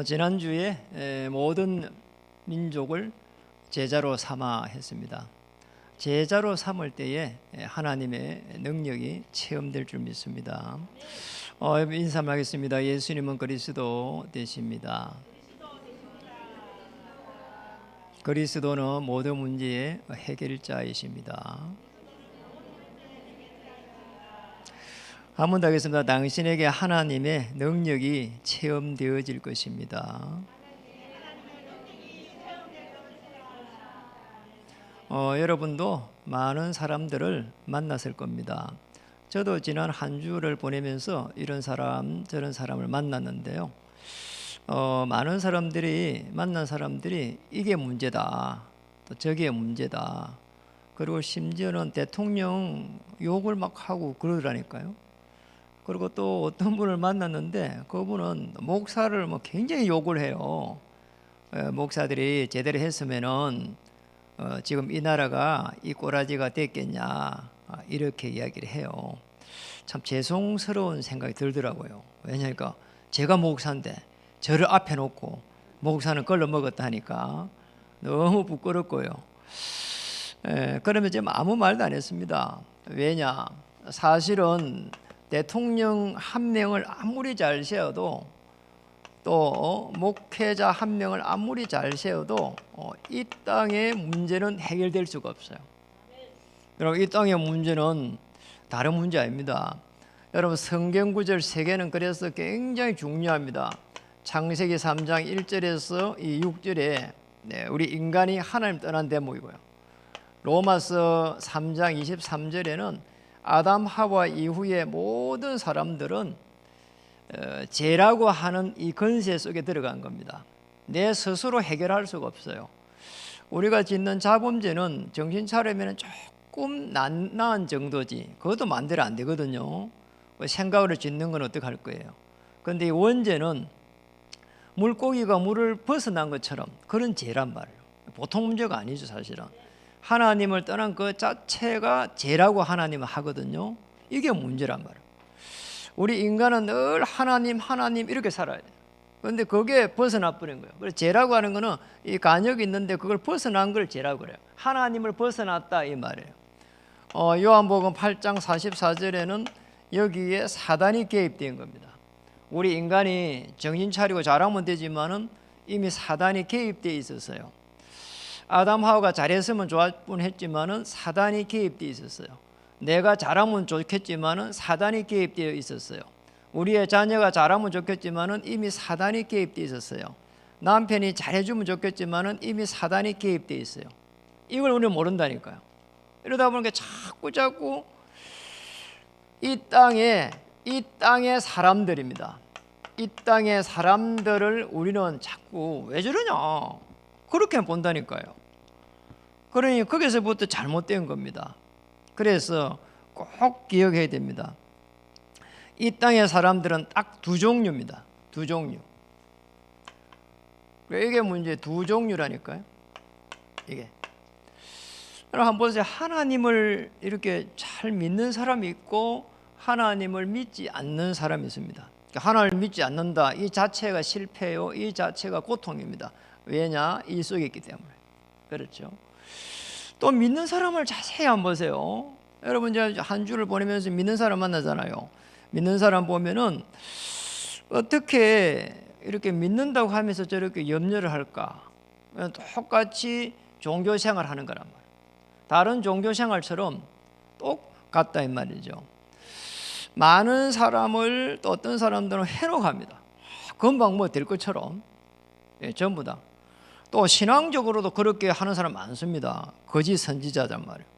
지난주에 모든 민족을 제자로 삼아 했습니다. 제자로 삼을 때에 하나님의 능력이 체험될 줄 믿습니다. 인사하겠습니다. 예수님은 그리스도 되십니다. 그리스도는 모든 문제의 해결자이십니다. 한 번 더 하겠습니다. 당신에게 하나님의 능력이 체험되어질 것입니다. 여러분도 많은 사람들을 만났을 겁니다. 저도 지난 한 주를 보내면서 이런 사람 저런 사람을 만났는데요. 많은 사람들이 만난 사람들이 이게 문제다, 또 저게 문제다, 그리고 심지어는 대통령 욕을 막 하고 그러더라니까요. 그리고 또 어떤 분을 만났는데 그분은 목사를 굉장히 욕을 해요. 목사들이 제대로 했으면은 지금 이 나라가 이 꼬라지가 됐겠냐, 이렇게 이야기를 해요. 참 죄송스러운 생각이 들더라고요. 왜냐니까 제가 목사인데 저를 앞에 놓고 목사는 걸러 먹었다 하니까 너무 부끄럽고요. 그러면 지금 아무 말도 안 했습니다. 왜냐, 사실은 대통령 한 명을 아무리 잘 세워도, 또 목회자 한 명을 아무리 잘 세워도 이 땅의 문제는 해결될 수가 없어요. 여러분, 이 땅의 문제는 다른 문제 아닙니다. 여러분, 성경 구절 3개는 그래서 굉장히 중요합니다. 창세기 3장 1절에서 이 6절에 우리 인간이 하나님 떠난 대목이고요. 로마서 3장 23절에는 아담 하와 이후의 모든 사람들은 죄라고 하는 이 건세 속에 들어간 겁니다. 내 스스로 해결할 수가 없어요. 우리가 짓는 자범죄는 정신 차리면 조금 나은 정도지, 그것도 마음대로 안 되거든요. 생각으로 짓는 건 어떡할 거예요. 그런데 이 원죄는 물고기가 물을 벗어난 것처럼 그런 죄란 말이에요. 보통 문제가 아니죠. 사실은 하나님을 떠난 그 자체가 죄라고 하나님은 하거든요. 이게 문제란 말이에요. 우리 인간은 늘 하나님 하나님 이렇게 살아야 돼요. 그런데 그게 벗어나 버린 거예요. 그래서 죄라고 하는 거는 이 간역이 있는데 그걸 벗어난 걸 죄라고 그래요. 하나님을 벗어났다 이 말이에요. 요한복음 8장 44절에는 여기에 사단이 개입된 겁니다. 우리 인간이 정신 차리고 잘하면 되지만은 이미 사단이 개입되어 있었어요. 아담 하와가 잘했으면 좋을 뻔했지만은 사단이 개입되어 있었어요. 내가 잘하면 좋겠지만은 사단이 개입되어 있었어요. 우리의 자녀가 잘하면 좋겠지만은 이미 사단이 개입되어 있었어요. 남편이 잘해주면 좋겠지만은 이미 사단이 개입되어 있어요. 이걸 우리는 모른다니까요. 이러다 보니까 자꾸 이 땅의 사람들입니다. 이 땅의 사람들을 우리는 자꾸 왜 저러냐, 그렇게 본다니까요. 그러니 거기서부터 잘못된 겁니다. 그래서 꼭 기억해야 됩니다. 이 땅의 사람들은 딱 두 종류입니다. 두 종류. 이게 문제, 두 종류라니까요. 이게. 여러분 한번 보세요. 하나님을 이렇게 잘 믿는 사람이 있고 하나님을 믿지 않는 사람이 있습니다. 하나님을 믿지 않는다, 이 자체가 실패요, 이 자체가 고통입니다. 왜냐? 이 속에 있기 때문에. 그렇죠. 또 믿는 사람을 자세히 한번 보세요. 여러분 이제 한 주를 보내면서 믿는 사람 만나잖아요. 믿는 사람 보면은 어떻게 이렇게 믿는다고 하면서 저렇게 염려를 할까? 똑같이 종교 생활 하는 거란 말이에요. 다른 종교 생활처럼 똑같다 이 말이죠. 많은 사람을 또 어떤 사람들은 해로합니다. 금방 될 것처럼. 전부 다. 또 신앙적으로도 그렇게 하는 사람 많습니다. 거짓 선지자란 말이에요.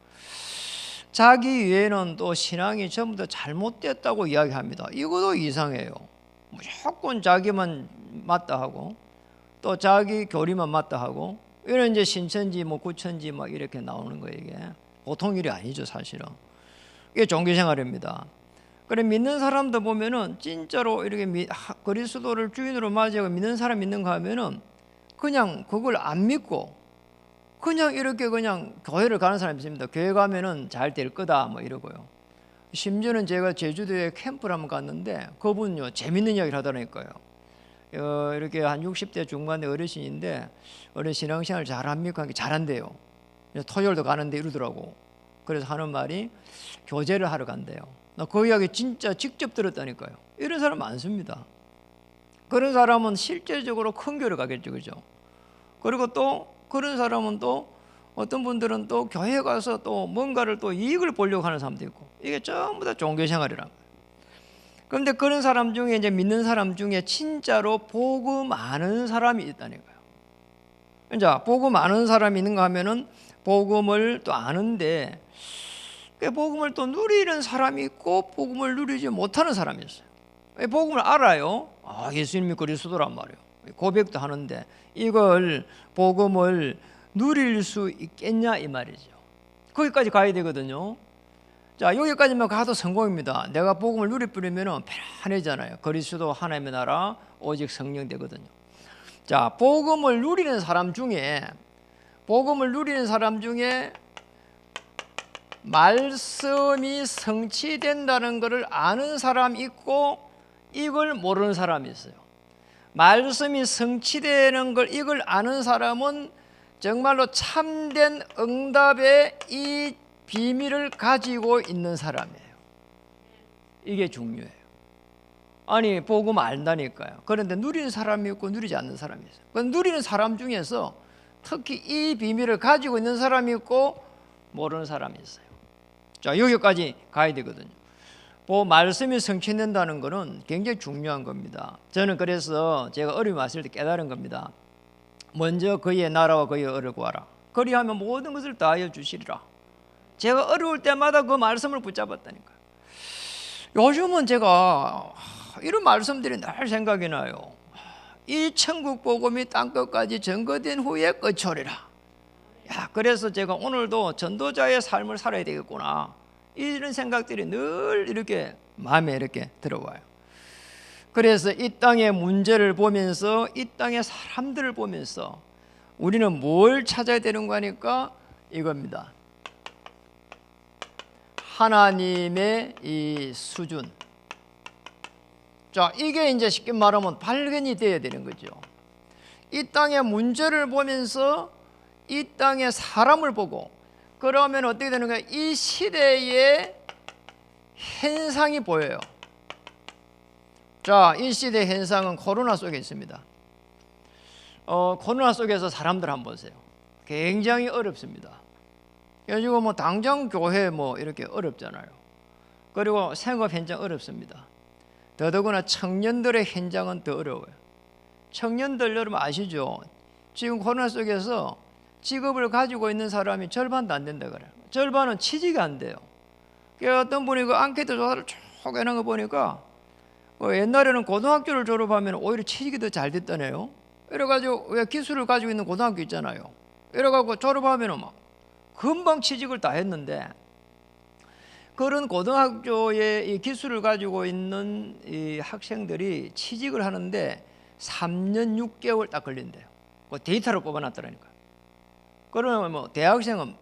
자기 외에는 또 신앙이 전부 다 잘못됐다고 이야기합니다. 이것도 이상해요. 무조건 자기만 맞다 하고 또 자기 교리만 맞다 하고, 이런 이제 신천지 구천지 이렇게 나오는 거예요. 이게 보통 일이 아니죠. 사실은 이게 종교생활입니다. 그래 믿는 사람도 보면은 진짜로 이렇게 그리스도를 주인으로 맞이하고 믿는 사람 있는가 하면은 그냥 그걸 안 믿고 그냥 이렇게 그냥 교회를 가는 사람이 있습니다. 교회 가면은 잘 될 거다 이러고요. 심지어는 제가 제주도에 캠프를 한번 갔는데 그분요 재밌는 이야기를 하더라니까요. 이렇게 한 60대 중반의 어르신인데 어른 신앙생활 잘합니까? 하니까 잘한대요. 토요일도 가는데 이러더라고. 그래서 하는 말이 교제를 하러 간대요. 나 그 이야기 진짜 직접 들었다니까요. 이런 사람 많습니다. 그런 사람은 실제적으로 큰 교회를 가겠죠, 그죠? 그리고 또 그런 사람은 또 어떤 분들은 또 교회 가서 또 뭔가를 또 이익을 보려고 하는 사람도 있고, 이게 전부 다 종교 생활이란 거예요. 그런데 그런 사람 중에 이제 믿는 사람 중에 진짜로 복음 아는 사람이 있다니까요. 이제 복음 아는 사람이 있는가 하면은 복음을 또 아는데 그 복음을 또 누리는 사람이 있고 복음을 누리지 못하는 사람이 있어요. 복음을 알아요. 아, 예수님이 그리스도란 말이에요. 고백도 하는데 이걸 복음을 누릴 수 있겠냐 이 말이죠. 거기까지 가야 되거든요. 자, 여기까지만 가도 성공입니다. 내가 복음을 누릴 뿐이면 편안해잖아요. 그리스도 하나님의 나라 오직 성령 되거든요. 자, 복음을 누리는 사람 중에 말씀이 성취된다는 것을 아는 사람이 있고 이걸 모르는 사람이 있어요. 말씀이 성취되는 걸 이걸 아는 사람은 정말로 참된 응답의 이 비밀을 가지고 있는 사람이에요. 이게 중요해요. 아니 복음 안다니까요. 그런데 누리는 사람이 있고 누리지 않는 사람이 있어요. 그 누리는 사람 중에서 특히 이 비밀을 가지고 있는 사람이 있고 모르는 사람이 있어요. 자, 여기까지 가야 되거든요. 말씀이 성취된다는 것은 굉장히 중요한 겁니다. 저는 그래서 제가 어려움이 왔을 때 깨달은 겁니다. 먼저 그의 나라와 그의 의를 구하라. 그리하면 모든 것을 다하여 주시리라. 제가 어려울 때마다 그 말씀을 붙잡았다니까요. 요즘은 제가 이런 말씀들이 늘 생각이 나요. 이 천국 복음이 땅끝까지 전거된 후에 끝이오리라. 야, 그래서 제가 오늘도 전도자의 삶을 살아야 되겠구나. 이런 생각들이 늘 이렇게 마음에 이렇게 들어와요. 그래서 이 땅의 문제를 보면서 이 땅의 사람들을 보면서 우리는 뭘 찾아야 되는 거니까 이겁니다. 하나님의 이 수준. 자, 이게 이제 쉽게 말하면 발견이 돼야 되는 거죠. 이 땅의 문제를 보면서 이 땅의 사람을 보고 그러면 어떻게 되는가? 이 시대의 현상이 보여요. 자, 이 시대의 현상은 코로나 속에 있습니다. 코로나 속에서 사람들 한번 보세요. 굉장히 어렵습니다. 요즘 뭐 당장 교회 뭐 이렇게 어렵잖아요. 그리고 생업 현장 어렵습니다. 더더구나 청년들의 현장은 더 어려워요. 청년들 여러분 아시죠? 지금 코로나 속에서 직업을 가지고 있는 사람이 절반도 안 된다 그래요. 절반은 취직이 안 돼요. 어떤 분이 그 앙케이트 조사를 쭉 해놓은 거 보니까 옛날에는 고등학교를 졸업하면 오히려 취직이 더 잘 됐다네요. 이래가지고 왜 기술을 가지고 있는 고등학교 있잖아요. 이래가지고 졸업하면은 막 금방 취직을 다 했는데 그런 고등학교의 이 기술을 가지고 있는 이 학생들이 취직을 하는데 3년 6개월 딱 걸린대요. 그 데이터를 뽑아놨더라니까요. 그러면 뭐 대학생은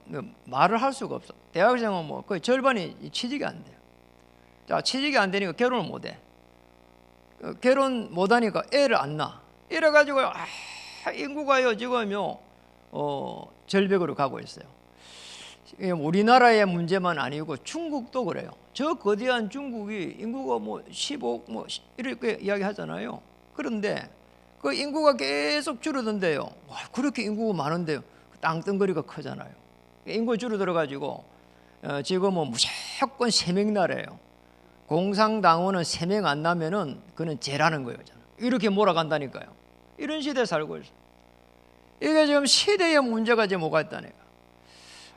말을 할 수가 없어. 대학생은 뭐 거의 절반이 취직이 안 돼요. 자, 취직이 안 되니까 결혼을 못 해. 결혼 못 하니까 애를 안 낳아. 이래가지고 인구가요 지금요 절벽으로 가고 있어요. 우리나라의 문제만 아니고 중국도 그래요. 저 거대한 중국이 인구가 뭐 15억 뭐 이렇게 이야기하잖아요. 그런데 그 인구가 계속 줄어든대요. 와, 그렇게 인구가 많은데요. 땅덩어리가 크잖아요. 인구 줄어들어 가지고 지금은 무조건 세명나라예요. 공상당원은 3명 안 나면은 그는 죄라는 거예요. 이렇게 몰아간다니까요. 이런 시대에 살고 있어요. 이게 지금 시대의 문제가 지금 뭐가 있다니까.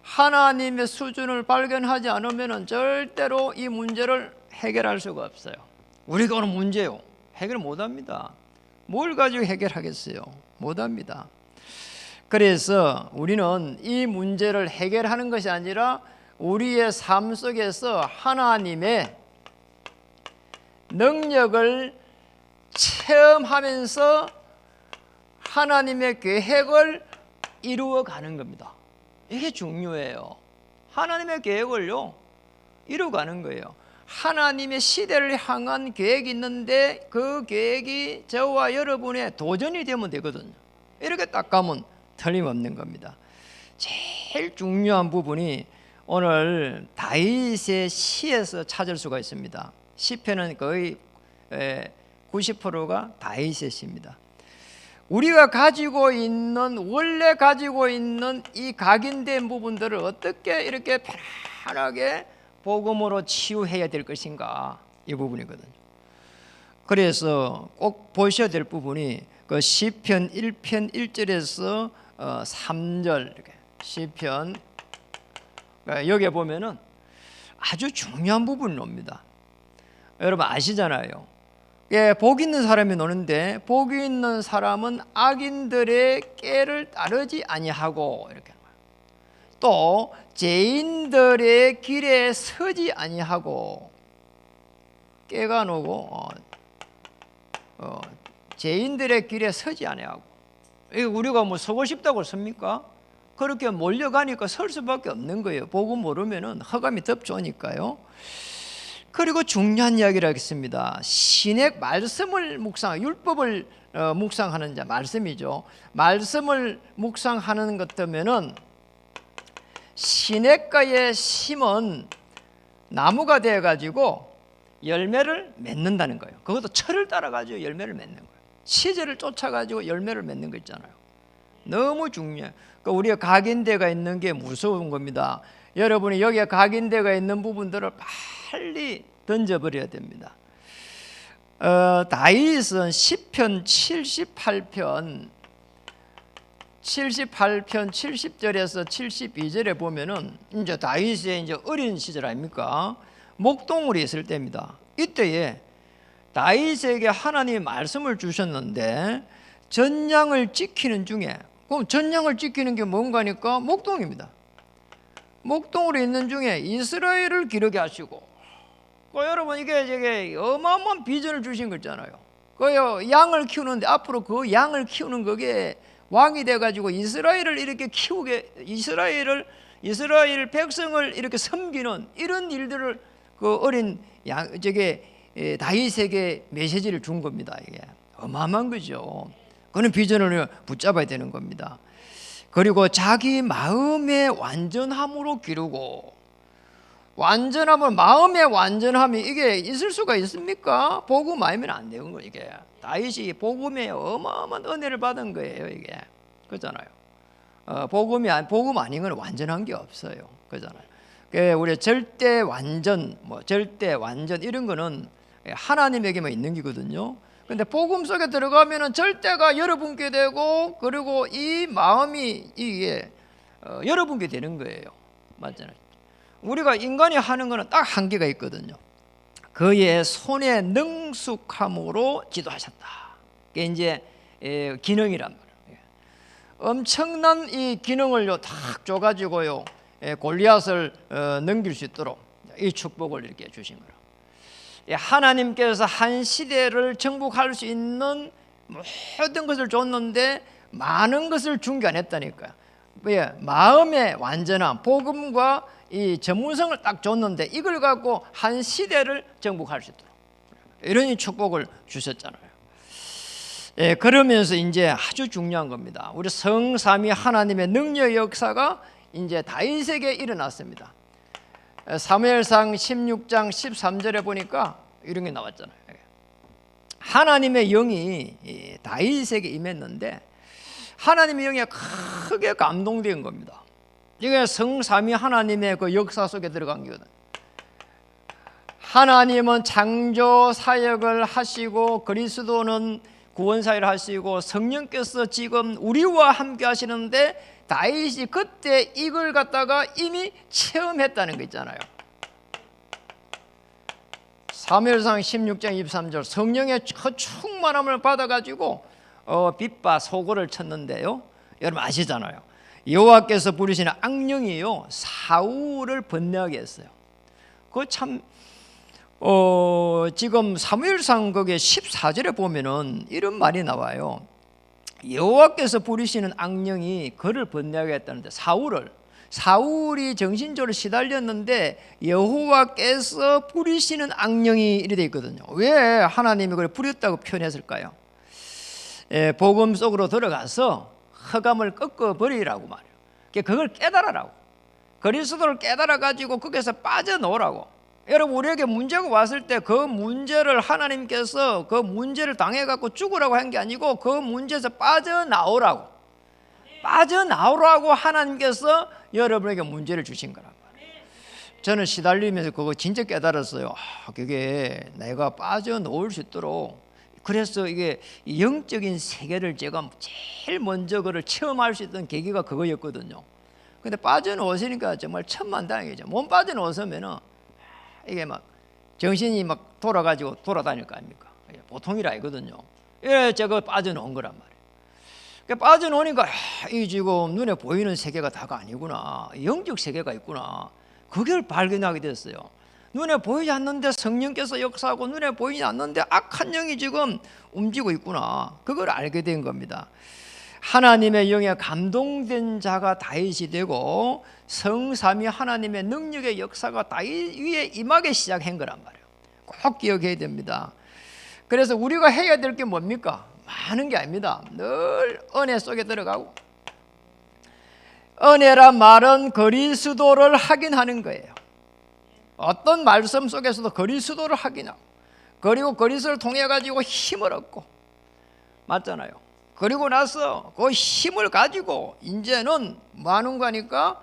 하나님의 수준을 발견하지 않으면 절대로 이 문제를 해결할 수가 없어요. 우리가 오는 문제요. 해결 못합니다. 뭘 가지고 해결하겠어요? 못합니다. 그래서 우리는 이 문제를 해결하는 것이 아니라 우리의 삶 속에서 하나님의 능력을 체험하면서 하나님의 계획을 이루어가는 겁니다. 이게 중요해요. 하나님의 계획을요 이루어가는 거예요. 하나님의 시대를 향한 계획이 있는데 그 계획이 저와 여러분의 도전이 되면 되거든요. 이렇게 딱 가면 틀림없는 겁니다. 제일 중요한 부분이 오늘 다윗의 시에서 찾을 수가 있습니다. 시편은 거의 90%가 다윗의 시입니다. 우리가 가지고 있는, 원래 가지고 있는 이 각인된 부분들을 어떻게 이렇게 편안하게 복음으로 치유해야 될 것인가, 이 부분이거든요. 그래서 꼭 보셔야 될 부분이 그 시편 1편 1절에서 3절, 이렇게 시편, 여기에 보면은 아주 중요한 부분이 옵니다. 여러분 아시잖아요. 복 있는 사람이 노는데 복 있는 사람은 악인들의 꾀를 따르지 아니하고, 이렇게 또 죄인들의 길에 서지 아니하고, 꾀가 노고 죄인들의 길에 서지 아니하고. 우리가 뭐 서고 싶다고 섭니까? 그렇게 몰려가니까 설 수밖에 없는 거예요. 복음 모르면은 허감이 덥죠.니까요. 그리고 중요한 이야기를 하겠습니다. 신약 말씀을 묵상, 율법을 묵상하는 자, 말씀이죠. 말씀을 묵상하는 것 때문에는 시냇가에 심은 나무가 되어가지고 열매를 맺는다는 거예요. 그것도 철을 따라가지고 열매를 맺는 거예요. 시제를 쫓아가지고 열매를 맺는 거 있잖아요. 너무 중요해요. 그러니까 우리가 각인대가 있는 게 무서운 겁니다. 여러분이 여기에 각인대가 있는 부분들을 빨리 던져버려야 됩니다. 다윗은 시편 78편 70절에서 72절에 보면은 이제 다윗의 이제 어린 시절 아닙니까? 목동물이 있을 때입니다. 이때에 다윗에게 하나님이 말씀을 주셨는데 전양을 지키는 중에, 그럼 전양을 지키는 게 뭔가니까 목동입니다. 목동으로 있는 중에 이스라엘을 기르게 하시고, 여러분 이게 어마어마한 비전을 주신 거잖아요. 양을 키우는데 앞으로 그 양을 키우는 그게 왕이 돼가지고 이스라엘을 이렇게 키우게, 이스라엘 백성을 이렇게 섬기는 이런 일들을 그 어린 다윗에게 메시지를 준 겁니다. 이게 어마어마한 거죠. 그런 비전을 붙잡아야 되는 겁니다. 그리고 자기 마음의 완전함으로 기르고, 완전함은, 마음의 완전함이 이게 있을 수가 있습니까? 복음 아니면 안 되는 거예요. 이게 다윗이 복음에 어마어마한 은혜를 받은 거예요. 이게 그렇잖아요. 복음 아닌 건 완전한 게 없어요. 그렇잖아요. 우리 절대 완전 이런 거는 하나님에게만 있는 거거든요. 근데 복음 속에 들어가면은 절대가 여러분께 되고, 그리고 이 마음이 이게 여러분께 되는 거예요. 맞잖아요. 우리가 인간이 하는 거는 딱 한계가 있거든요. 그의 손의 능숙함으로 지도하셨다. 그게 이제 기능이란 말이에요. 엄청난 이 기능을 딱 줘가지고요, 골리앗을 넘길 수 있도록 이 축복을 이렇게 주신 거예요. 하나님께서 한 시대를 정복할 수 있는 모든 것을 줬는데 많은 것을 준 게 아니었다니까요. 왜? 마음의 완전함, 복음과 이 전문성을 딱 줬는데 이걸 갖고 한 시대를 정복할 수 있도록 이런 축복을 주셨잖아요. 그러면서 이제 아주 중요한 겁니다. 우리 성삼위 하나님의 능력 역사가 이제 다윗에게 일어났습니다. 사무엘상 16장 13절에 보니까 이런 게 나왔잖아요. 하나님의 영이 다윗에게 임했는데 하나님의 영에 크게 감동된 겁니다. 이게 성삼위 하나님의 그 역사 속에 들어간 거거든. 하나님은 창조 사역을 하시고 그리스도는 구원 사역을 하시고 성령께서 지금 우리와 함께 하시는데 다윗이 그때 이걸 갖다가 이미 체험했다는 거 있잖아요. 사무엘상 16장 23절 성령의 충만함을 받아가지고 빗바 소고를 쳤는데요, 여러분 아시잖아요. 여호와께서 부르시는 악령이요 사울을 번뇌하게 했어요. 그 참 지금 사무엘상 거기에 14절에 보면은 이런 말이 나와요. 여호와께서 부르시는 악령이 그를 번뇌하게 했다는데 사울이 정신적으로 시달렸는데 여호와께서 부리시는 악령이 이래 돼 있거든요. 왜 하나님이 그래 부렸다고 표현했을까요? 복음 속으로 들어가서 흑암을 꺾어버리라고 말이에요. 그걸 깨달으라고. 그리스도를 깨달아 가지고 거기서 빠져나오라고. 여러분, 우리에게 문제가 왔을 때 그 문제를 하나님께서 그 문제를 당해 갖고 죽으라고 한 게 아니고 그 문제에서 빠져나오라고 하나님께서 여러분에게 문제를 주신 거란 말이에요. 저는 시달리면서 그거 진짜 깨달았어요. 그게 내가 빠져나올 수 있도록. 그래서 이게 영적인 세계를 제가 제일 먼저 그걸 체험할 수 있던 계기가 그거였거든요. 근데 빠져나오시니까 정말 천만다행이죠. 몸 빠져나오시면은 이게 막 정신이 막 돌아가지고 돌아다닐 거 아닙니까? 보통이라 이거든요. 예, 제가 빠져나온 거란 말이에요. 빠져나오니까 이 지금 눈에 보이는 세계가 다가 아니구나. 영적 세계가 있구나. 그걸 발견하게 됐어요. 눈에 보이지 않는데 성령께서 역사하고 눈에 보이지 않는데 악한 영이 지금 움직이고 있구나. 그걸 알게 된 겁니다. 하나님의 영에 감동된 자가 다윗이 되고 성삼위 하나님의 능력의 역사가 다윗 위에 임하기 시작한 거란 말이에요. 꼭 기억해야 됩니다. 그래서 우리가 해야 될 게 뭡니까? 많은 게 아닙니다. 늘 은혜 속에 들어가고, 은혜란 말은 그리스도를 확인하는 거예요. 어떤 말씀 속에서도 그리스도를 확인하고, 그리고 그리스도를 통해 가지고 힘을 얻고, 맞잖아요. 그리고 나서 그 힘을 가지고 이제는 뭐 하는 거니까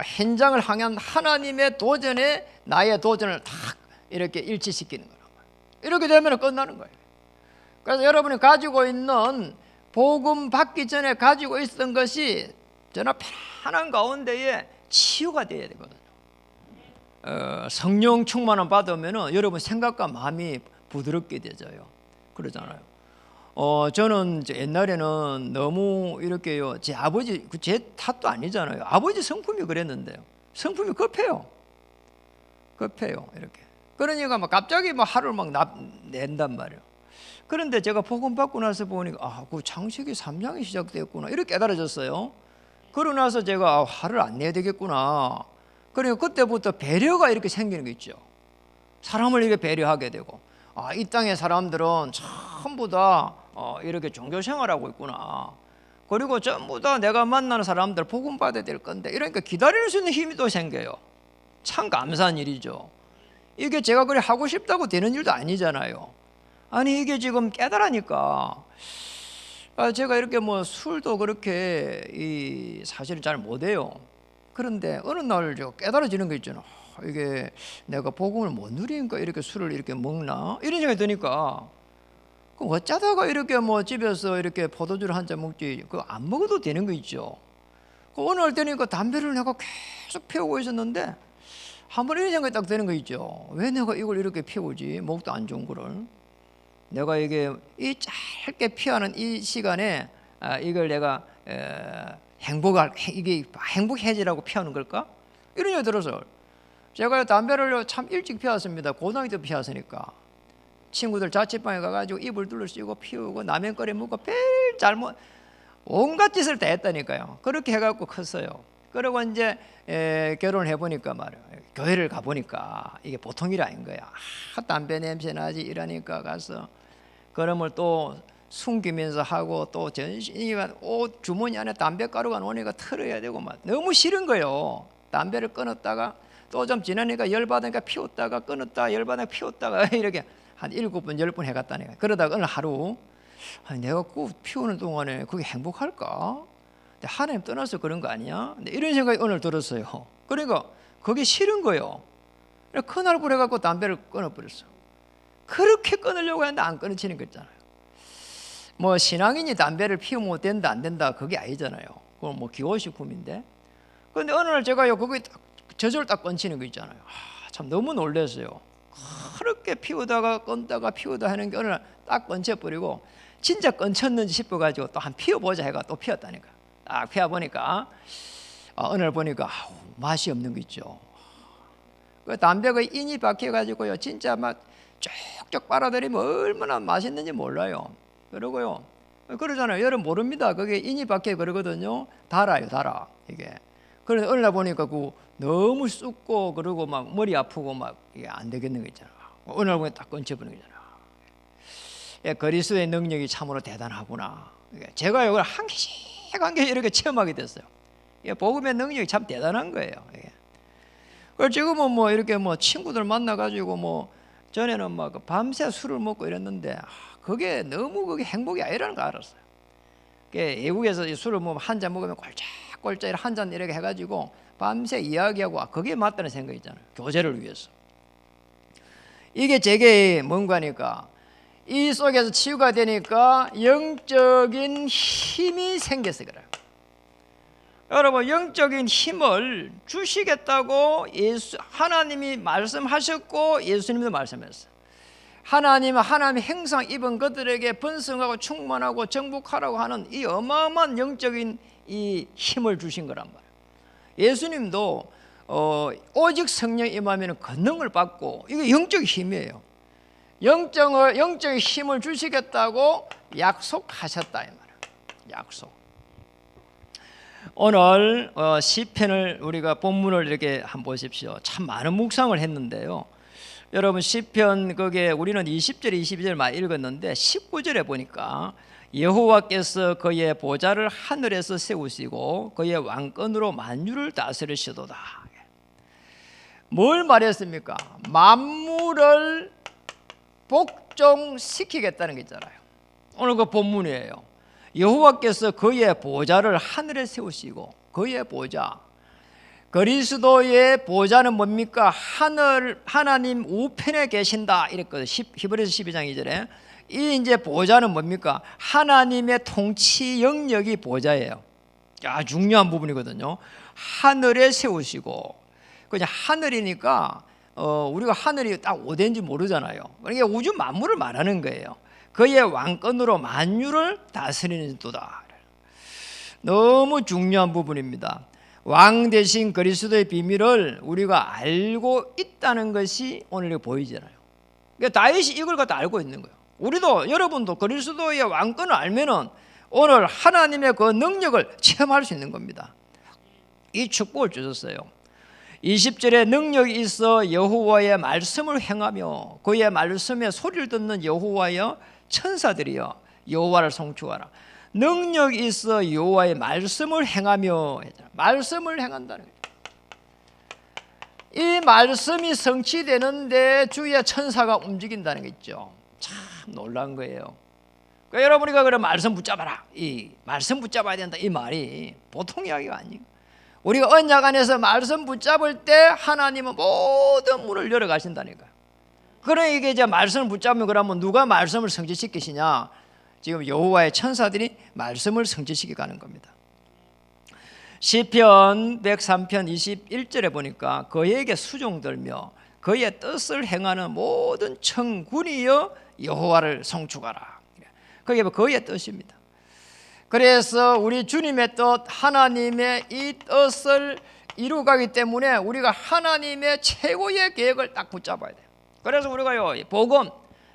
현장을 향한 하나님의 도전에 나의 도전을 탁 이렇게 일치시키는 거란 말이에요. 이렇게 되면 끝나는 거예요. 그래서 여러분이 가지고 있는 복음 받기 전에 가지고 있었던 것이 저는 편안한 가운데에 치유가 되어야 되거든요. 성령 충만을 받으면 여러분 생각과 마음이 부드럽게 되져요. 그러잖아요. 저는 옛날에는 너무 이렇게요. 제 아버지, 제 탓도 아니잖아요. 아버지 성품이 그랬는데요. 성품이 급해요. 이렇게. 그러니까 막 갑자기 막 화를 막 낸단 말이에요. 그런데 제가 복음 받고 나서 보니까 그 창세기 3장이 시작되었구나. 이렇게 깨달아졌어요. 그러고 나서 제가 화를 안 내야 되겠구나. 그러니까 그때부터 배려가 이렇게 생기는 거 있죠. 사람을 이렇게 배려하게 되고, 이 땅의 사람들은 전부 다 이렇게 종교 생활하고 있구나. 그리고 전부 다 내가 만나는 사람들 복음 받아야 될 건데, 이러니까 기다릴 수 있는 힘이 또 생겨요. 참 감사한 일이죠. 이게 제가 그래 하고 싶다고 되는 일도 아니잖아요. 아니 이게 지금 깨달으니까 제가 이렇게 뭐 술도 그렇게 사실은 잘 못해요. 그런데 어느 날 제가 깨달아지는 거 있잖아. 이게 내가 복음을 못 누리니까 이렇게 술을 이렇게 먹나 이런 생각이 드니까, 그럼 어쩌다가 이렇게 뭐 집에서 이렇게 포도주를 한 잔 먹지 그거 안 먹어도 되는 거 있죠. 어느 날 되니까 담배를 내가 계속 피우고 있었는데 한번 이런 생각이 딱 드는 거 있죠. 왜 내가 이걸 이렇게 피우지? 목도 안 좋은 거를. 내가 이게 이 짧게 피하는 이 시간에 이걸 내가 이게 행복해지라고 피하는 걸까? 이런 생각이 들어서 제가 담배를 참 일찍 피웠습니다. 고등학교 때 피웠으니까. 친구들 자취방에 가가지고 이불 둘러쓰고 피우고 라면 끓여 먹고 별 잘못 온갖 짓을 다 했다니까요. 그렇게 해갖고 컸어요. 그리고 이제 결혼을 해보니까 말이에요. 교회를 가보니까 이게 보통 일이 아닌 거야. 담배 냄새 나지 이러니까 가서 그러면 또 숨기면서 하고 또 전신이 옷 주머니 안에 담배가루가 나오니까 털어야 되고 막 너무 싫은 거예요. 담배를 끊었다가 또 좀 지나니까 열받으니까 피웠다가 끊었다가 열받으니까 피웠다가 이렇게 한 7번 10번 해갔다니까. 그러다가 어느 하루 내가 그 피우는 동안에 그게 행복할까? 하나님 떠나서 그런 거 아니야? 근데 이런 생각이 오늘 들었어요. 그러니까 그게 싫은 거예요. 그날 부려갖고 담배를 끊어버렸어. 그렇게 끊으려고 했는데 안 끊어지는 거 있잖아요. 뭐 신앙인이 담배를 피우면 된다 안 된다 그게 아니잖아요. 그건 뭐 기호식품인데. 그런데 어느 날 제가요 그게 저절 딱 끊치는 거 있잖아요. 참 너무 놀랐어요. 그렇게 피우다가 끊다가 피우다 하는 게 어느 날 딱 끊쳐버리고 진짜 끊쳤는지 싶어가지고 또 한 피워보자 해가 또 피웠다니까. 딱 피워보니까 어느 날 보니까 맛이 없는 거 있죠. 그 담배가 인이 박혀가지고요 진짜 막 쭉쭉 빨아들이면 얼마나 맛있는지 몰라요. 그러고요 그러잖아요. 여러분 모릅니다. 그게 인이 박혀 그러거든요. 달아요 달아 이게. 그런데 어느 날 보니까 그 너무 쑥고 그러고 막 머리 아프고 막 이게 안 되겠는 거 있잖아. 어느 날 보니까 딱 끊쳐버리는 거잖아. 예, 그리스도의 능력이 참으로 대단하구나. 제가 이걸 한 개씩 한 개씩 이렇게 체험하게 됐어요. 예, 복음의 능력이 참 대단한 거예요. 예. 그래서 지금은 뭐 이렇게 뭐 친구들 만나가지고 뭐 전에는 막 밤새 술을 먹고 이랬는데 그게 너무 그게 행복이 아니라는 거 알았어요. 외국에서 술을 뭐 한 잔 먹으면 꼴짝꼴짝 한 잔 이렇게 해가지고 밤새 이야기하고 그게 맞다는 생각이 있잖아요. 교제를 위해서. 이게 제게 뭔가니까 이 속에서 치유가 되니까 영적인 힘이 생겨서 그래요. 여러분, 영적인 힘을 주시겠다고 하나님이 말씀하셨고 예수님도 말씀했어요. 하나님의 행상 입은 것들에게 번성하고 충만하고 정복하라고 하는 이 어마어마한 영적인 이 힘을 주신 거란 말이에요. 예수님도 오직 성령 임하면 권능을 받고 이게 영적 힘이에요. 영적인 힘을 주시겠다고 약속하셨다 이 말이에요. 약속. 오늘 시편을 우리가 본문을 이렇게 한번 보십시오. 참 많은 묵상을 했는데요. 여러분 시편 거기에 우리는 20절 22절 많이 읽었는데 19절에 보니까 여호와께서 그의 보좌를 하늘에서 세우시고 그의 왕권으로 만유를 다스리시도다. 뭘 말했습니까? 만물을 복종시키겠다는 게 있잖아요. 오늘 그 본문이에요. 여호와께서 그의 보좌를 하늘에 세우시고 그의 보좌, 그리스도의 보좌는 뭡니까? 하나님 우편에 계신다 이랬거든요. 히브리서 12장 2절에 이 이제 보좌는 뭡니까? 하나님의 통치 영역이 보좌예요. 중요한 부분이거든요. 하늘에 세우시고 그냥 하늘이니까 우리가 하늘이 딱 어딘지 모르잖아요. 그러니까 우주 만물을 말하는 거예요. 그의 왕권으로 만유를 다스리는 도다. 너무 중요한 부분입니다. 왕 대신 그리스도의 비밀을 우리가 알고 있다는 것이 오늘 보이잖아요. 그러니까 다윗이 이걸 갖다 알고 있는 거예요. 우리도 여러분도 그리스도의 왕권을 알면은 오늘 하나님의 그 능력을 체험할 수 있는 겁니다. 이 축복을 주셨어요. 20절에 능력이 있어 여호와의 말씀을 행하며 그의 말씀에 소리를 듣는 여호와여 천사들이여 여호와를 송축하라. 능력이 있어 여호와의 말씀을 행하며 말씀을 행한다는 거예요. 이 말씀이 성취되는데 주의 천사가 움직인다는 게 있죠. 참 놀라운 거예요. 그러니까 여러분이가 그래 말씀 붙잡아라, 이 말씀 붙잡아야 된다 이 말이 보통 이야기가 아니에요. 우리가 언약 안에서 말씀 붙잡을 때 하나님은 모든 문을 열어 가신다니까요. 그래 이게 이제 말씀을 붙잡으면 그러면 누가 말씀을 성취시키시냐? 지금 여호와의 천사들이 말씀을 성취시켜 가는 겁니다. 시편 103편 21절에 보니까 그에게 수종들며 그의 뜻을 행하는 모든 천군이여 여호와를 송축하라. 그게 그의 뜻입니다. 그래서 우리 주님의 뜻, 하나님의 이 뜻을 이루가기 때문에 우리가 하나님의 최고의 계획을 딱 붙잡아야 돼요. 그래서 우리가요, 복음,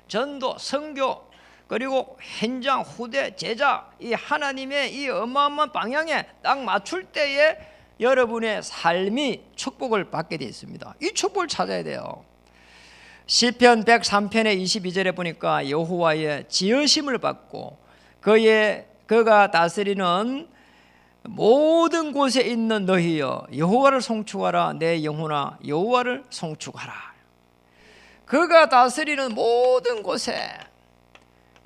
전도, 선교, 그리고 현장, 후대, 제자, 이 하나님의 이 어마어마한 방향에 딱 맞출 때에 여러분의 삶이 축복을 받게 되어 있습니다. 이 축복을 찾아야 돼요. 시편 103편의 22절에 보니까 여호와의 지으심을 받고 그가 다스리는 모든 곳에 있는 너희여 여호와를 송축하라. 내 영혼아 여호와를 송축하라. 그가 다스리는 모든 곳에.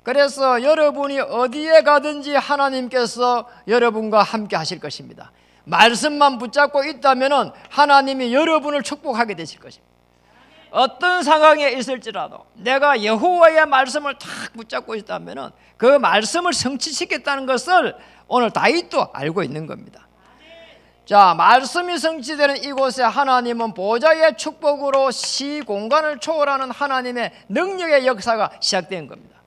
그래서 여러분이 어디에 가든지 하나님께서 여러분과 함께 하실 것입니다. 말씀만 붙잡고 있다면 하나님이 여러분을 축복하게 되실 것입니다. 어떤 상황에 있을지라도 내가 여호와의 말씀을 탁 붙잡고 있다면 그 말씀을 성취시켰다는 것을 오늘 다윗도 알고 있는 겁니다. 자, 말씀이 성취되는 이곳에 하나님은 보좌의 축복으로 시공간을 초월하는 하나님의 능력의 역사가 시작된 겁니다.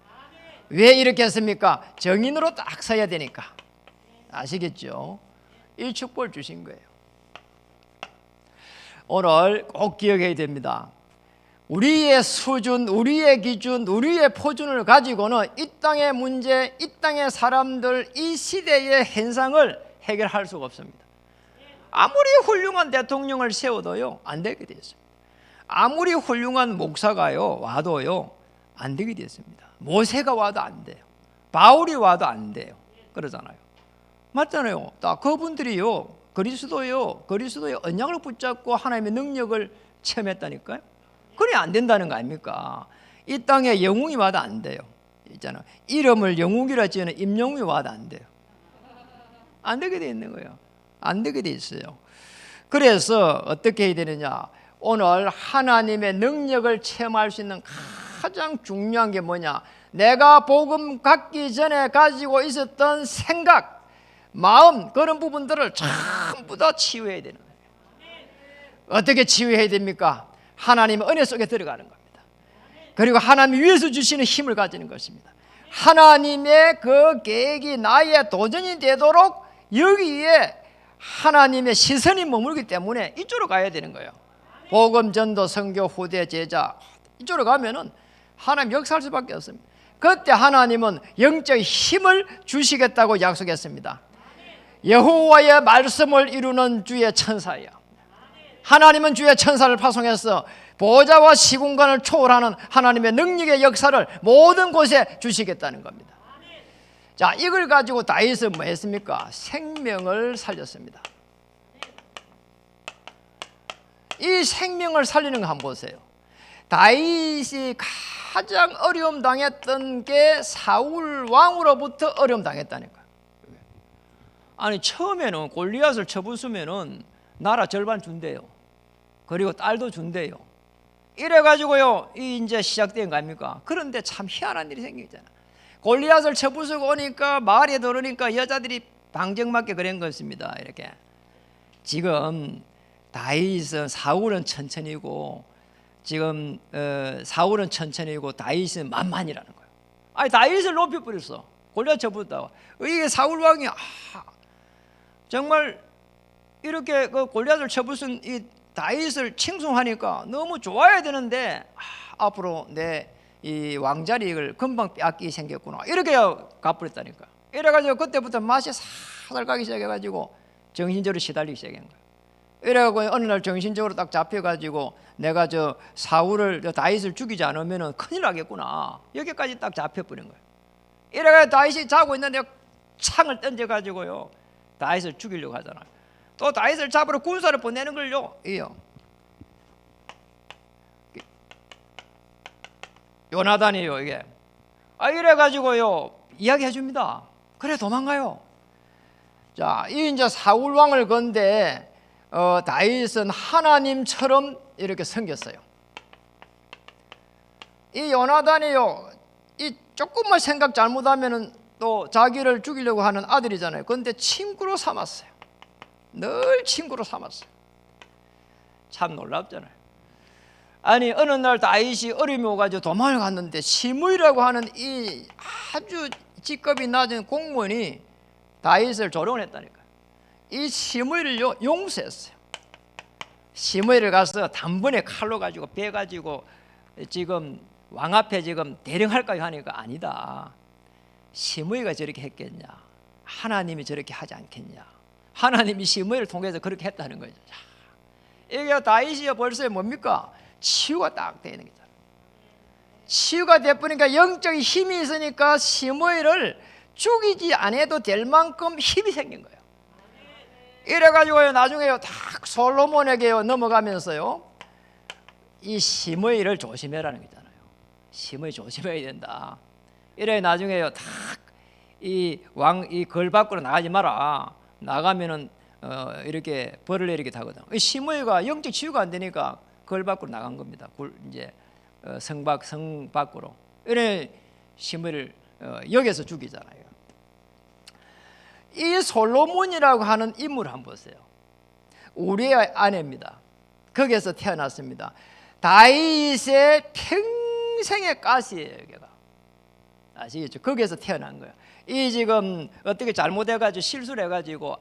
왜 이렇게 했습니까? 정인으로 딱 서야 되니까. 아시겠죠? 이 축복을 주신 거예요. 오늘 꼭 기억해야 됩니다. 우리의 수준, 우리의 기준, 우리의 표준을 가지고는 이 땅의 문제, 이 땅의 사람들, 이 시대의 현상을 해결할 수가 없습니다. 아무리 훌륭한 대통령을 세워도요 안 되게 되었습니다. 아무리 훌륭한 목사가요 와도요 안 되게 되었습니다. 모세가 와도 안 돼요. 바울이 와도 안 돼요. 그러잖아요. 맞잖아요. 다 그분들이요 그리스도의 언약을 붙잡고 하나님의 능력을 체험했다니까요. 그래 안 된다는 거 아닙니까? 이 땅에 영웅이 와도 안 돼요. 있잖아. 이름을 영웅이라 지어는 임영웅이 와도 안 돼요. 안 되게 돼 있는 거예요. 안 되게 돼 있어요. 그래서 어떻게 해야 되느냐? 오늘 하나님의 능력을 체험할 수 있는 가장 중요한 게 뭐냐? 내가 복음 갖기 전에 가지고 있었던 생각, 마음 그런 부분들을 전부 다 치유해야 되는 거예요. 어떻게 치유해야 됩니까? 하나님의 은혜 속에 들어가는 겁니다. 그리고 하나님이 위에서 주시는 힘을 가지는 것입니다. 하나님의 그 계획이 나의 도전이 되도록 여기에 하나님의 시선이 머물기 때문에 이쪽으로 가야 되는 거예요. 복음, 전도, 선교, 후대, 제자 이쪽으로 가면은 하나님 역사할 수밖에 없습니다. 그때 하나님은 영적 힘을 주시겠다고 약속했습니다. 여호와의 말씀을 이루는 주의 천사예요. 하나님은 주의 천사를 파송해서 보좌와 시공간을 초월하는 하나님의 능력의 역사를 모든 곳에 주시겠다는 겁니다. 자, 이걸 가지고 다윗은 뭐 했습니까? 생명을 살렸습니다. 이 생명을 살리는 거 한번 보세요. 다윗이 가장 어려움 당했던 게 사울 왕으로부터 어려움 당했다니까. 아니 처음에는 골리앗을 쳐부수면은 나라 절반 준대요. 그리고 딸도 준대요. 이래가지고요 이 이제 시작된 거 아닙니까? 그런데 참 희한한 일이 생기잖아. 골리앗을 쳐부수고 오니까 마을에 들어오니까 여자들이 방정맞게 그런 것입니다. 이렇게 지금 다윗은 사울은 천천히고 지금 사울은 천천히고 다윗은 만만이라는 거예요. 아니 다윗을 높여버렸어. 골리앗 쳐부었다고. 이게 사울 왕이 정말 이렇게 그 골리앗을 쳐부순 이 다윗을 칭송하니까 너무 좋아야 되는데 앞으로 내 이 왕자리를 금방 빼앗기 생겼구나 이렇게 갚버렸다니까. 이래가지고 그때부터 맛이 살살 가기 시작해가지고 정신적으로 시달리기 시작한 거예요. 이래가지고 어느 날 정신적으로 딱 잡혀가지고 내가 저 사울을 다윗을 죽이지 않으면은 큰일 나겠구나 여기까지 딱 잡혀버린 거예요. 이래가지고 다윗이 자고 있는데 창을 던져가지고요 다윗을 죽이려고 하잖아요. 또 다윗을 잡으러 군사를 보내는 걸요. 요나단이에요 이게. 이래가지고요 이야기해 줍니다. 그래 도망가요. 자, 이 이제 사울 왕을 건데 다윗은 하나님처럼 이렇게 섬겼어요. 이 요나단이요 이 조금만 생각 잘못하면은 또 자기를 죽이려고 하는 아들이잖아요. 그런데 친구로 삼았어요. 늘 친구로 삼았어요. 참 놀랍잖아요. 아니 어느 날 다윗이 어려움이 오가지고 도망을 갔는데 시므이라고 하는 이 아주 직급이 낮은 공무원이 다윗을 조롱을 했다니까. 이 시므이를요 용서했어요. 시므이를 가서 단번에 칼로 가지고 베가지고 지금 왕 앞에 지금 대령할까 하니까 아니다. 시므이가 저렇게 했겠냐? 하나님이 저렇게 하지 않겠냐? 하나님이 시므이를 통해서 그렇게 했다는 거죠. 이게 다윗이 벌써 뭡니까? 치유가 딱 되는 거잖아요. 치유가 돼버리니까 영적인 힘이 있으니까 시므이를 죽이지 않아도 될 만큼 힘이 생긴 거예요. 이래가지고요 나중에요 딱 솔로몬에게요 넘어가면서요 이 시므이를 조심해라는 거잖아요. 시므이 조심해야 된다. 이래 나중에요 딱 이 왕 이 걸 밖으로 나가지 마라. 나가면은 이렇게 벌을 내리게 하거든. 시므이가 영적 치유가 안 되니까 걸 밖으로 나간 겁니다. 이제 성 밖으로. 이래 시므이를 여기서 죽이잖아요. 이 솔로몬이라고 하는 인물 한번 보세요. 우리의 아내입니다. 거기에서 태어났습니다. 다윗의 평생의 가시예요. 여기가. 아시겠죠? 거기에서 태어난 거예요. 이 지금 어떻게 잘못해가지고 실수를 해가지고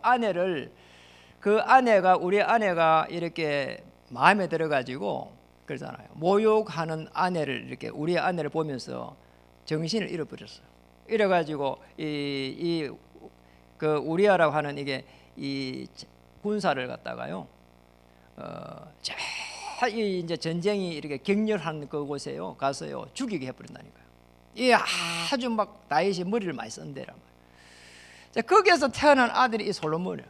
그 아내가 우리 아내가 이렇게 마음에 들어가지고 그러잖아요. 모욕하는 아내를 이렇게 우리 아내를 보면서 정신을 잃어버렸어요. 이래가지고 그 우리아라고 하는 이게 이 군사를 갖다가요, 이 이제 전쟁이 이렇게 격렬한 그곳에요 가서요 죽이게 해버린다니까요. 이 아주 막 다윗이 머리를 많이 쓴 데란 말이에요. 자, 거기에서 태어난 아들이 이 솔로몬이에요.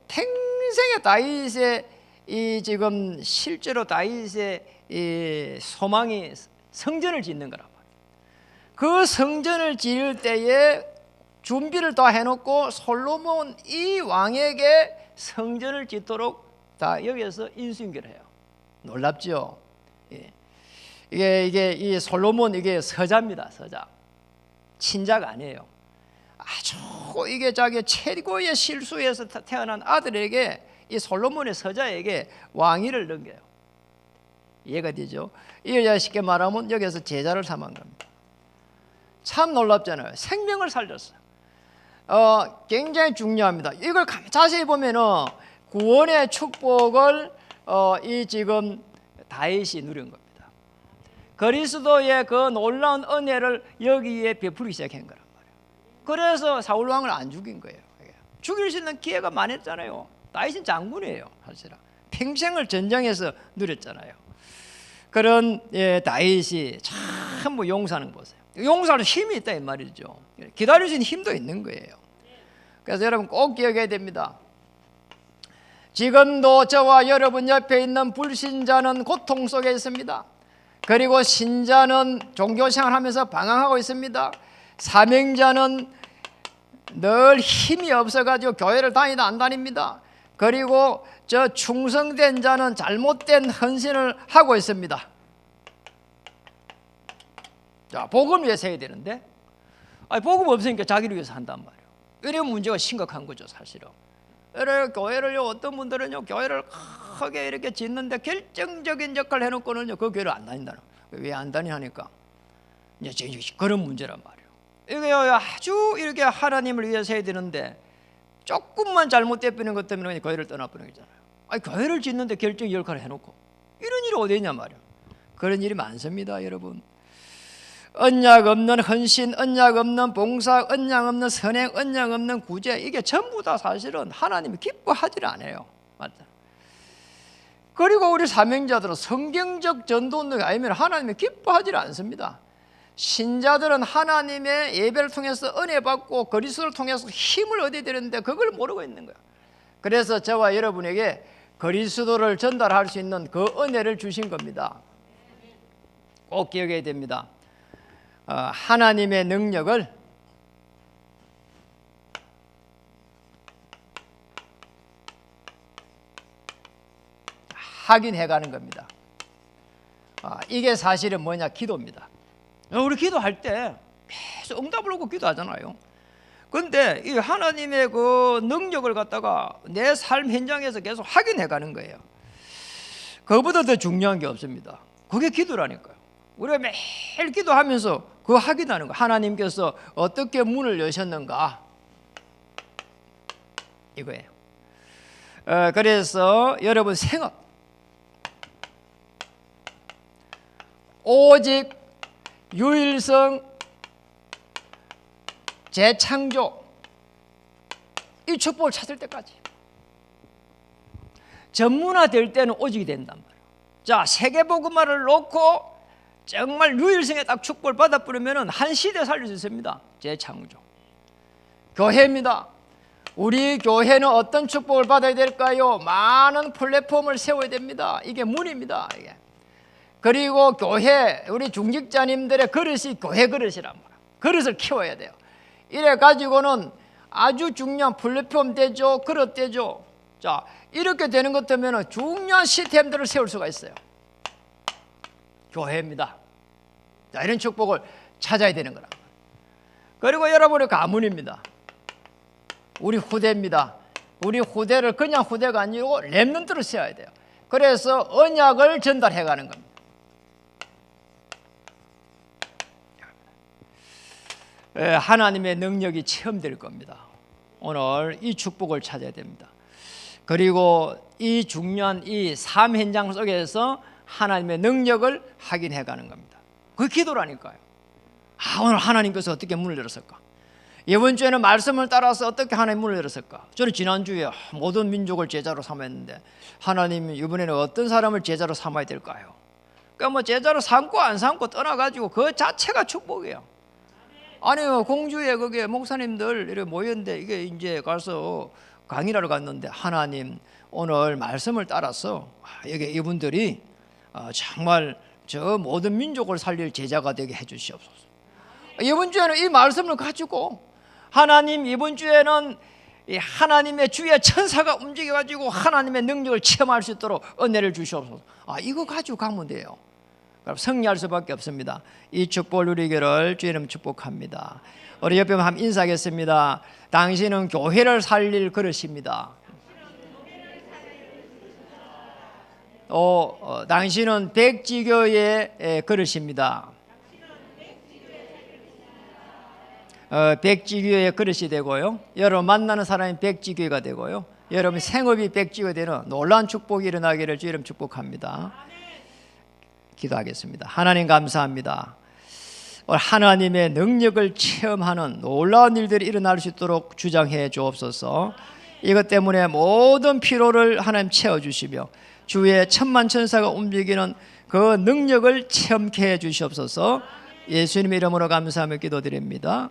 평생에 다윗의 이 지금 실제로 다윗의 이 소망이 성전을 짓는 거란 말이에요. 그 성전을 지을 때에 준비를 다 해놓고 솔로몬 이 왕에게 성전을 짓도록 다 여기에서 인수인계를 해요. 놀랍죠? 예. 이게 이 솔로몬 이게 서자입니다. 서자. 친자가 아니에요. 아주 이게 자기 최고의 실수에서 태어난 아들에게 이 솔로몬의 서자에게 왕위를 넘겨요. 이해가 되죠? 이걸 쉽게 말하면 여기서 제자를 삼은 겁니다. 참 놀랍잖아요. 생명을 살렸어요. 굉장히 중요합니다. 이걸 자세히 보면은 구원의 축복을 이 지금 다윗이 누린 겁니다. 그리스도의 그 놀라운 은혜를 여기에 베풀기 시작한 거란 말이에요. 그래서 사울 왕을 안 죽인 거예요. 죽일 수 있는 기회가 많았잖아요. 다윗은 장군이에요, 사실은. 평생을 전쟁에서 누렸잖아요. 그런 다윗이 참 용사는 보세요. 용사는 힘이 있다 이 말이죠. 기다릴 수 있는 힘도 있는 거예요. 그래서 여러분 꼭 기억해야 됩니다. 지금도 저와 여러분 옆에 있는 불신자는 고통 속에 있습니다. 그리고 신자는 종교생활하면서 방황하고 있습니다. 사명자는 늘 힘이 없어가지고 교회를 다니다 안 다닙니다. 그리고 저 충성된 자는 잘못된 헌신을 하고 있습니다. 자, 복음 위해서 해야 되는데 복음 없으니까 자기를 위해서 한단 말이에요. 이런 문제가 심각한 거죠, 사실은. 교회를요, 어떤 분들은요, 교회를 크게 이렇게 짓는데 결정적인 역할을 해놓고는요, 그 교회를 안 다닌다는 거예요. 왜 안 다니냐니까 이제 그런 문제란 말이에요. 이게 아주 이렇게 하나님을 위해서 해야 되는데 조금만 잘못되어버리는 것 때문에 교회를 떠나버리는 거잖아요. 교회를 짓는데 결정 역할을 해놓고 이런 일이 어디 있냐 말이에요. 그런 일이 많습니다, 여러분. 언약 없는 헌신, 언약 없는 봉사, 언약 없는 선행, 언약 없는 구제, 이게 전부 다 사실은 하나님이 기뻐하지 않아요. 맞다. 그리고 우리 사명자들은 성경적 전도운동이 아니면 하나님이 기뻐하지 않습니다. 신자들은 하나님의 예배를 통해서 은혜 받고 그리스도를 통해서 힘을 얻어야 되는데 그걸 모르고 있는 거예요. 그래서 저와 여러분에게 그리스도를 전달할 수 있는 그 은혜를 주신 겁니다. 꼭 기억해야 됩니다. 하나님의 능력을 확인해가는 겁니다. 이게 사실은 뭐냐? 기도입니다. 우리 기도할 때 계속 응답을 얻고 기도하잖아요. 그런데 이 하나님의 그 능력을 갖다가 내 삶 현장에서 계속 확인해가는 거예요. 그거보다 더 중요한 게 없습니다. 그게 기도라니까요. 우리가 매일 기도하면서 그거 확인하는 거예요. 하나님께서 어떻게 문을 여셨는가, 이거예요. 그래서 여러분 생업, 오직 유일성, 재창조, 이 축복을 찾을 때까지 전문화될 때는 오직이 된단 말이에요. 자, 세계복음화를 놓고 정말 유일성에 딱 축복을 받아버리면 한 시대 살릴 수 있습니다. 재창조. 교회입니다. 우리 교회는 어떤 축복을 받아야 될까요? 많은 플랫폼을 세워야 됩니다. 이게 문입니다. 이게. 그리고 교회, 우리 중직자님들의 그릇이 교회 그릇이란 말이에요. 그릇을 키워야 돼요. 이래 가지고는 아주 중요한 플랫폼 되죠. 그릇 되죠. 자, 이렇게 되는 것 때문에 중요한 시스템들을 세울 수가 있어요. 교회입니다. 자, 이런 축복을 찾아야 되는 거라. 그리고 여러분의 가문입니다. 우리 후대입니다. 우리 후대를 그냥 후대가 아니고 렘넌트를 세워야 돼요. 그래서 언약을 전달해 가는 겁니다. 하나님의 능력이 체험될 겁니다. 오늘 이 축복을 찾아야 됩니다. 그리고 이 중요한 이 삶 현장 속에서 하나님의 능력을 확인해 가는 겁니다. 그게 기도라니까요. 오늘 하나님께서 어떻게 문을 열었을까? 이번 주에는 말씀을 따라서 어떻게 하나님 문을 열었을까? 저는 지난주에 모든 민족을 제자로 삼았는데 하나님 이번에는 어떤 사람을 제자로 삼아야 될까요? 그러니까 뭐 제자로 삼고 안 삼고 떠나가지고 그 자체가 축복이에요. 아니요, 공주에 거기에 목사님들 이렇게 모였는데 이게 이제 가서 강의를 갔는데 하나님 오늘 말씀을 따라서 여기 이분들이 정말 저 모든 민족을 살릴 제자가 되게 해주시옵소서. 이번 주에는 이 말씀을 가지고 하나님 이번 주에는 이 하나님의 주의 천사가 움직여가지고 하나님의 능력을 체험할 수 있도록 은혜를 주시옵소서. 이거 가지고 가면 돼요. 그럼 승리할 수밖에 없습니다. 이 축복을 누리기를 주의 이름 축복합니다. 우리 옆에 한번 인사하겠습니다. 당신은 교회를 살릴 그릇입니다. 당신은 백지교의 그릇입니다. 백지교의 그릇이 되고요. 여러분 만나는 사람이 백지교가 되고요. 여러분 생업이 백지교가 되는 놀라운 축복이 일어나기를 주의 이름 축복합니다. 기도하겠습니다. 하나님 감사합니다. 하나님의 능력을 체험하는 놀라운 일들이 일어날 수 있도록 주장해 주옵소서. 이것 때문에 모든 피로를 하나님 채워주시며 주의 천만천사가 움직이는 그 능력을 체험케 해 주시옵소서. 예수님 이름으로 감사하며 기도드립니다.